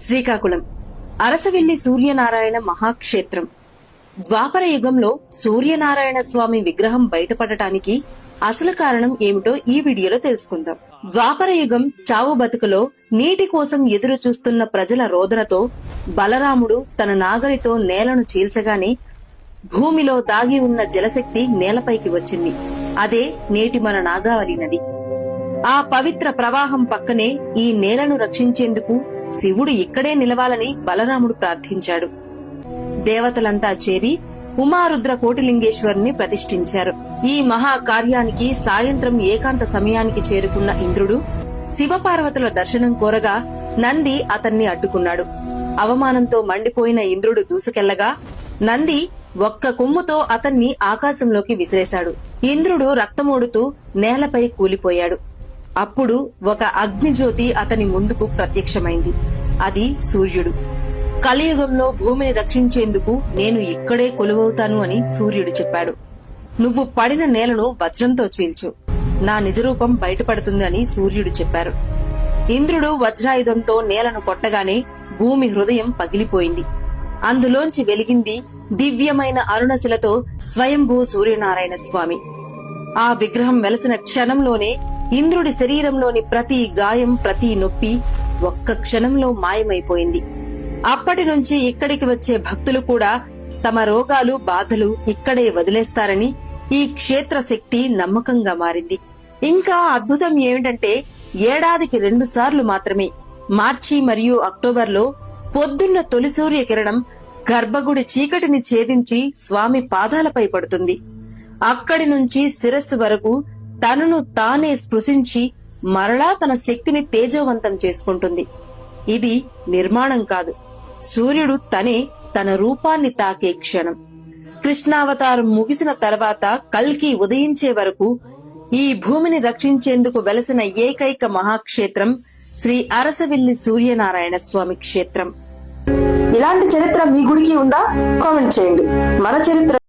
శ్రీకాకుళం అరసవిల్లి సూర్యనారాయణ మహాక్షేత్రం. ద్వాపర యుగంలో సూర్యనారాయణ స్వామి విగ్రహం బయటపడటానికి అసలు కారణం ఏమిటో ఈ వీడియోలో తెలుసుకుందాం. ద్వాపర యుగం చావు బతుకులో నీటి కోసం ఎదురు చూస్తున్న ప్రజల రోదనతో బలరాముడు తన నాగలితో నేలను చీల్చగానే భూమిలో దాగి ఉన్న జలశక్తి నేలపైకి వచ్చింది. అదే నేటి మన నాగావళి నది. ఆ పవిత్ర ప్రవాహం పక్కనే ఈ నేలను రక్షించేందుకు శివుడు ఇక్కడే నిలవాలని బలరాముడు ప్రార్థించాడు. దేవతలంతా చేరి ఉమారుద్ర కోటిలింగేశ్వరుని ప్రతిష్ఠించారు. ఈ మహా కార్యానికి సాయంత్రం ఏకాంత సమయానికి చేరుకున్న ఇంద్రుడు శివపార్వతుల దర్శనం కోరగా నంది అతన్ని అడ్డుకున్నాడు. అవమానంతో మండిపోయిన ఇంద్రుడు దూసుకెళ్లగా నంది ఒక్క కొమ్ముతో అతన్ని ఆకాశంలోకి విసిరేశాడు. ఇంద్రుడు రక్తమోడుతూ నేలపై కూలిపోయాడు. అప్పుడు ఒక అగ్నిజ్యోతి అతని ముందుకు ప్రత్యక్షమైంది. అది సూర్యుడు. కలియుగంలో భూమిని రక్షించేందుకు నేను ఇక్కడే కొలువవుతాను అని సూర్యుడు చెప్పాడు. నువ్వు పడిన నేలను వజ్రంతో చీల్చు, నా నిజరూపం బయటపడుతుంది అని సూర్యుడు చెప్పారు. ఇంద్రుడు వజ్రాయుధంతో నేలను కొట్టగానే భూమి హృదయం పగిలిపోయింది. అందులోంచి వెలిగింది దివ్యమైన అరుణశిలతో స్వయంభూ సూర్యనారాయణ స్వామి. ఆ విగ్రహం వెలసిన క్షణంలోనే ఇంద్రుడి శరీరంలోని ప్రతి గాయం, ప్రతి నొప్పి ఒక్క క్షణంలో మాయమైపోయింది. అప్పటి నుంచి ఇక్కడికి వచ్చే భక్తులు కూడా తమ రోగాలు, బాధలు ఇక్కడే వదిలేస్తారని ఈ క్షేత్ర శక్తి నమ్మకంగా మారింది. ఇంకా అద్భుతం ఏమిటంటే ఏడాదికి 2 సార్లు మాత్రమే, మార్చి మరియు అక్టోబర్లో పొద్దున్న తొలి సూర్యకిరణం గర్భగుడి చీకటిని ఛేదించి స్వామి పాదాలపై పడుతుంది. అక్కడి నుంచి శిరస్సు వరకు తనను తానే స్పృశించి మరలా తన శక్తిని తేజోవంతం చేసుకుంటుంది. ఇది నిర్మాణం కాదు, సూర్యుడు తనే తన రూపాన్ని తాకే క్షణం. కృష్ణావతారం ముగిసిన తర్వాత కల్కి ఉదయించే వరకు ఈ భూమిని రక్షించేందుకు వెలసిన ఏకైక మహాక్షేత్రం శ్రీ అరసవిల్లి సూర్యనారాయణ స్వామి క్షేత్రం. ఇలాంటి చరిత్ర మీ గుడికి ఉందా? కామెంట్ చేయండి. మన చరిత్ర